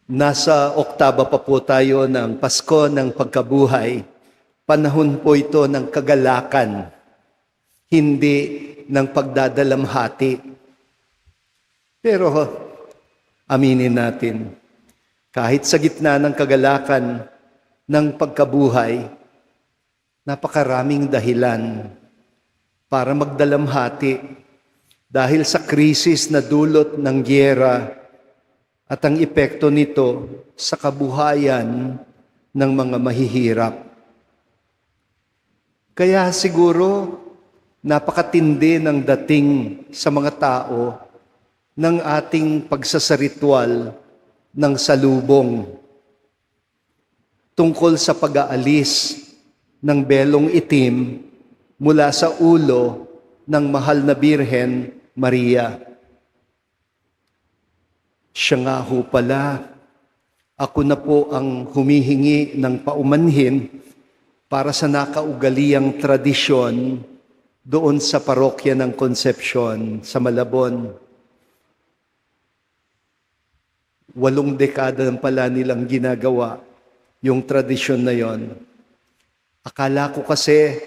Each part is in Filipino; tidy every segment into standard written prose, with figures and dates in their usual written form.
Nasa oktaba pa po tayo ng Pasko ng Pagkabuhay. Panahon po ito ng kagalakan, hindi ng pagdadalamhati. Pero aminin natin, kahit sa gitna ng kagalakan ng pagkabuhay, napakaraming dahilan para magdalamhati dahil sa krisis na dulot ng giyera at ang epekto nito sa kabuhayan ng mga mahihirap. Kaya siguro napakatindi ng dating sa mga tao ng ating pagsasaritwal ng salubong tungkol sa pag-aalis ng belong itim mula sa ulo ng mahal na Birhen Maria. Siya nga ho pala, ako na po ang humihingi ng paumanhin para sa nakaugaliang tradisyon doon sa parokya ng Concepcion sa Malabon. 8 dekada pala nilang ginagawa yung tradisyon na yon. Akala ko kasi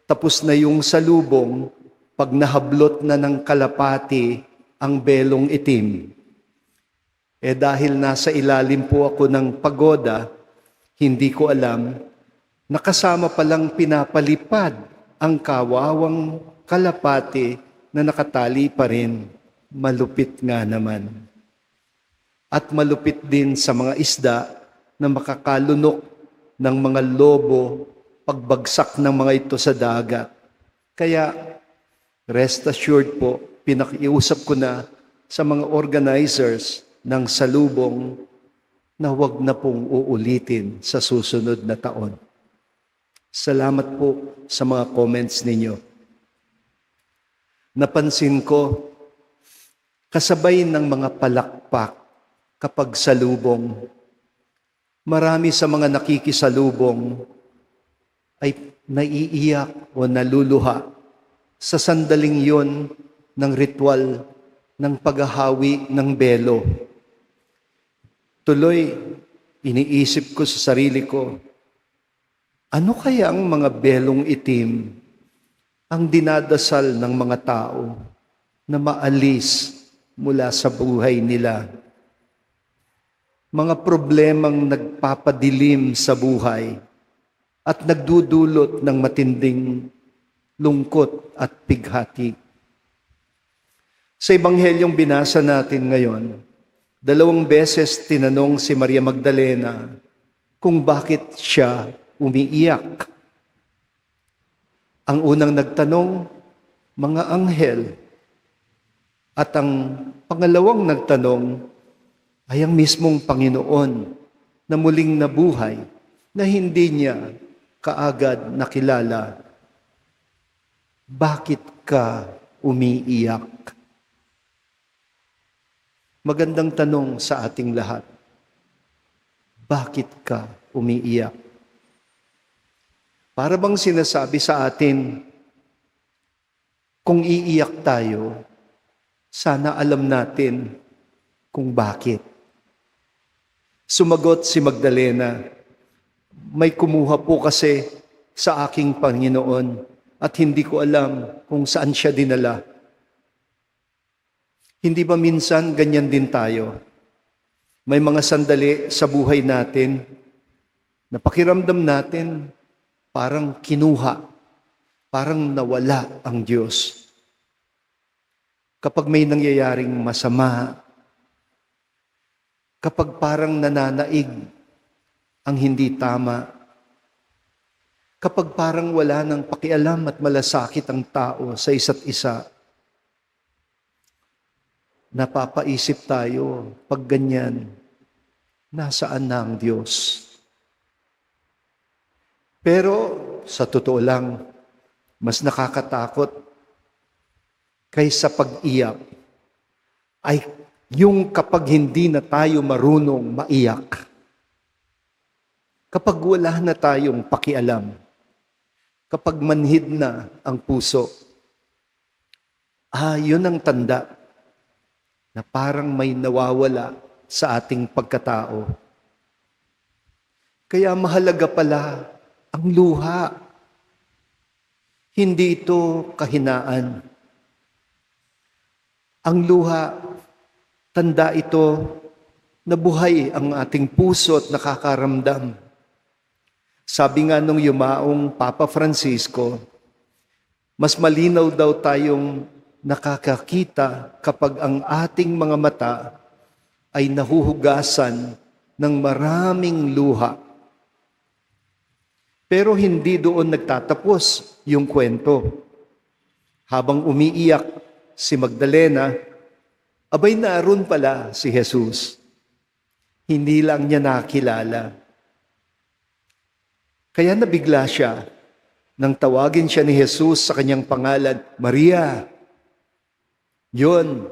tapos na yung salubong pag nahablot na ng kalapati ang belong itim. Dahil nasa ilalim po ako ng pagoda, hindi ko alam, nakasama palang pinapalipad ang kawawang kalapati na nakatali pa rin. Malupit nga naman. At malupit din sa mga isda na makakalunok ng mga lobo pagbagsak ng mga ito sa dagat. Kaya rest assured po, pinakiusap ko na sa mga organizers ng salubong na huwag na pong uulitin sa susunod na taon. Salamat po sa mga comments ninyo. Napansin ko, kasabay ng mga palakpak kapag salubong, marami sa mga nakikisalubong ay naiiyak o naluluha sa sandaling yon ng ritual ng paghahawi ng belo. Tuloy, iniisip ko sa sarili ko, ano kaya ang mga belong itim ang dinadasal ng mga tao na maalis mula sa buhay nila? Mga problemang nagpapadilim sa buhay at nagdudulot ng matinding lungkot at pighati. Sa Ebanghelyong binasa natin ngayon, 2 beses tinanong si Maria Magdalena kung bakit siya umiiyak. Ang unang nagtanong, mga anghel. At ang pangalawang nagtanong ay ang mismong Panginoon na muling nabuhay na hindi niya kaagad nakilala. Bakit ka umiiyak? Magandang tanong sa ating lahat. Bakit ka umiiyak? Para bang sinasabi sa atin, kung iiyak tayo, sana alam natin kung bakit. Sumagot si Magdalena, may kumuha po kasi sa aking Panginoon at hindi ko alam kung saan siya dinala. Hindi ba minsan ganyan din tayo? May mga sandali sa buhay natin na pakiramdam natin parang kinuha, parang nawala ang Diyos. Kapag may nangyayaring masama, kapag parang nananaig ang hindi tama, kapag parang wala nang pakialam at malasakit ang tao sa isa't isa, napapaisip tayo, pag ganyan, nasaan na ang Diyos? Pero sa totoo lang, mas nakakatakot kaysa pag-iyak ay yung kapag hindi na tayo marunong maiyak. Kapag wala na tayong pakialam, kapag manhid na ang puso, yun ang tanda na parang may nawawala sa ating pagkatao. Kaya mahalaga pala ang luha. Hindi ito kahinaan. Ang luha, tanda ito na buhay ang ating puso at nakakaramdam. Sabi nga nung yumaong Papa Francisco, mas malinaw daw tayong nakakakita kapag ang ating mga mata ay nahuhugasan ng maraming luha. Pero hindi doon nagtatapos yung kwento. Habang umiiyak si Magdalena, abay naroon pala si Jesus. Hindi lang niya nakilala. Kaya nabigla siya nang tawagin siya ni Jesus sa kanyang pangalan, Maria. Yon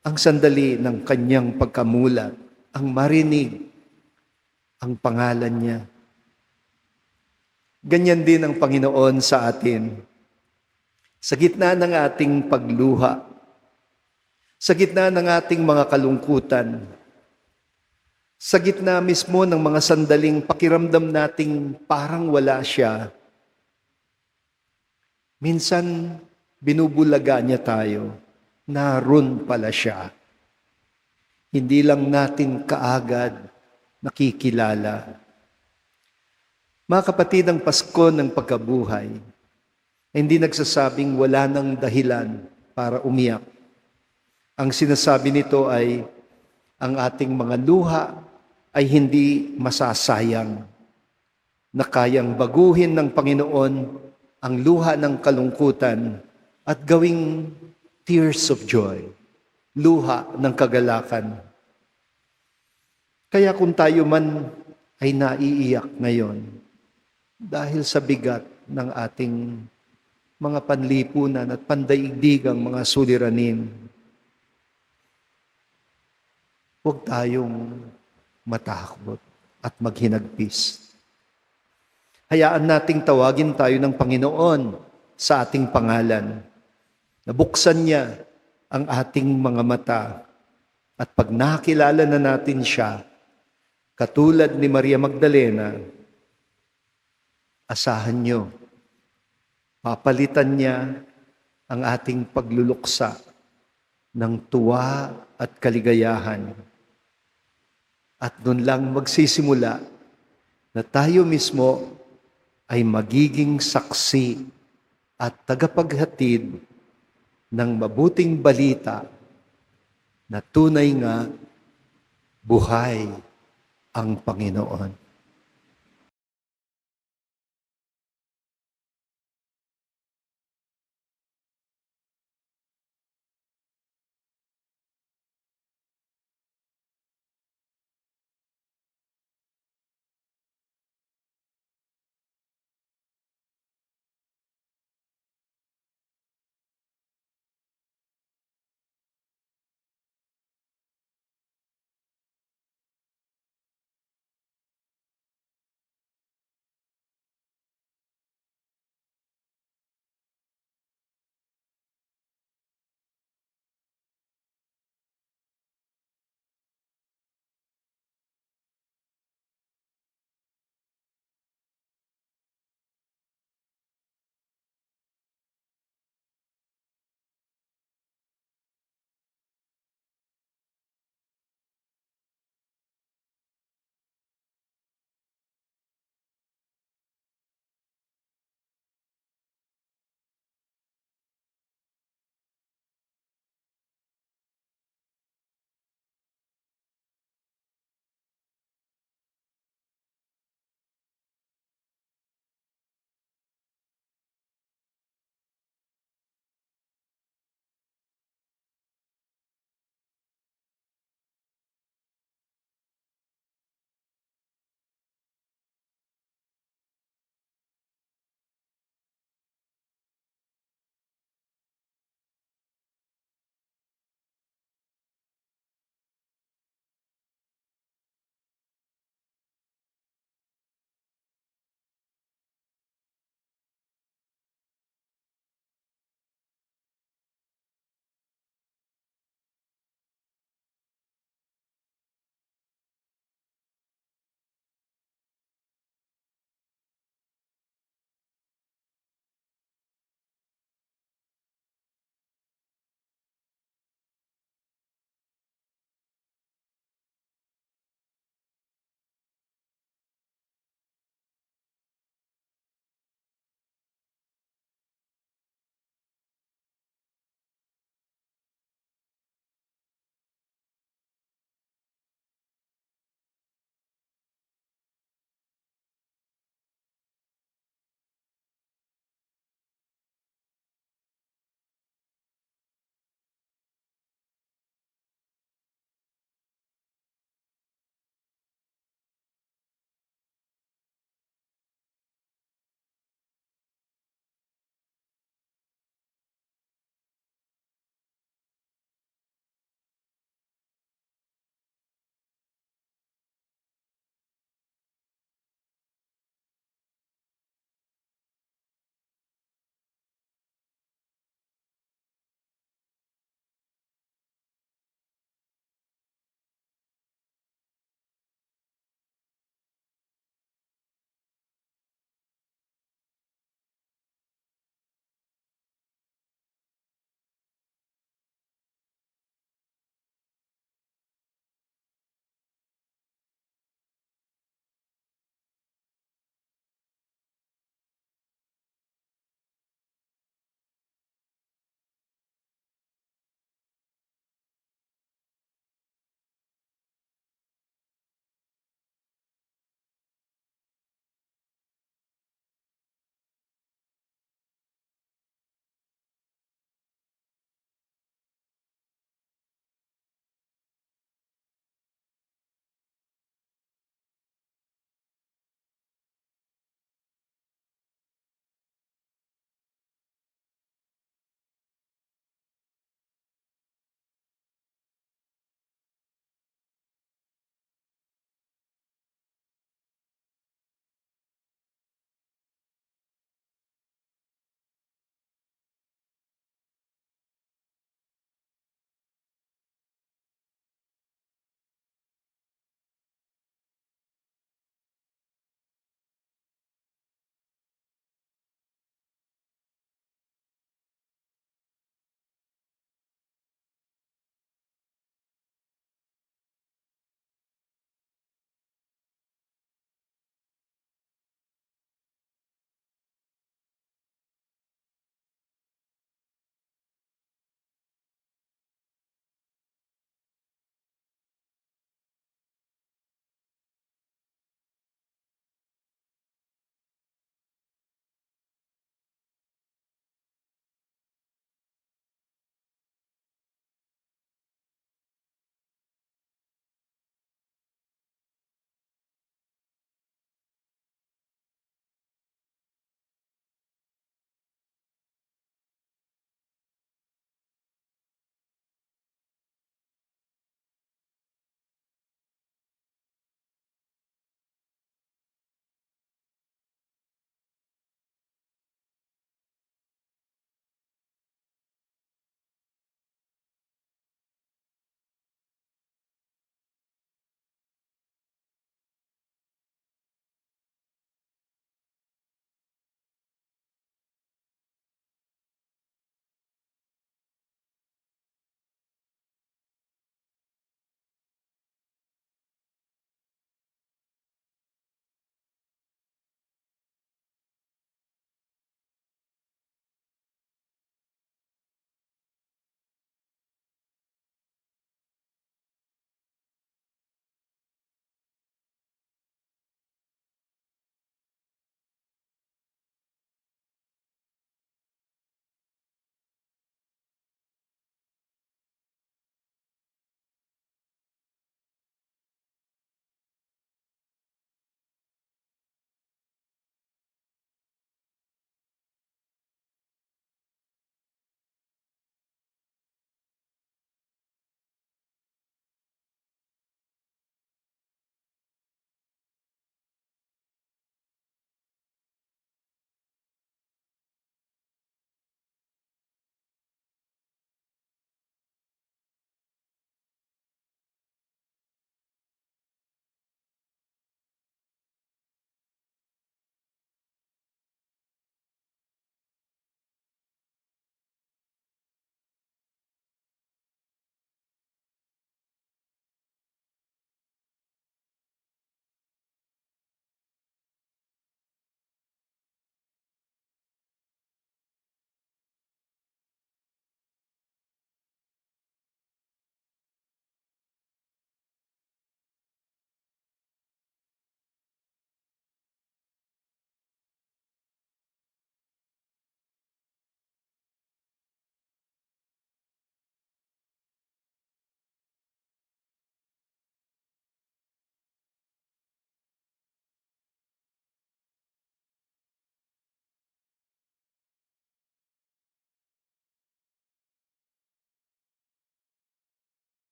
ang sandali ng kanyang pagkamulat, ang marinig ang pangalan niya. Ganyan din ang Panginoon sa atin. Sa gitna ng ating pagluha, sa gitna ng ating mga kalungkutan, sa gitna mismo ng mga sandaling pakiramdam nating parang wala siya, minsan binubulaga niya tayo, naroon pala siya. Hindi lang natin kaagad nakikilala. Mga kapatid, ang Pasko ng pagkabuhay, hindi nagsasabing wala nang dahilan para umiyak. Ang sinasabi nito ay ang ating mga luha ay hindi masasayang, na kayang baguhin ng Panginoon ang luha ng kalungkutan at gawing tears of joy, luha ng kagalakan. Kaya kung tayo man ay naiiyak ngayon dahil sa bigat ng ating mga panlipunan at pandaigdigang mga suliranin, huwag tayong matakot at maghinagpis. Hayaan nating tawagin tayo ng Panginoon sa ating pangalan. Nabuksan niya ang ating mga mata. At pag nakilala na natin siya, katulad ni Maria Magdalena, asahan niyo, papalitan niya ang ating pagluluksa ng tuwa at kaligayahan. At doon lang magsisimula na tayo mismo ay magiging saksi at tagapaghatid ng mabuting balita na tunay nga buhay ang Panginoon.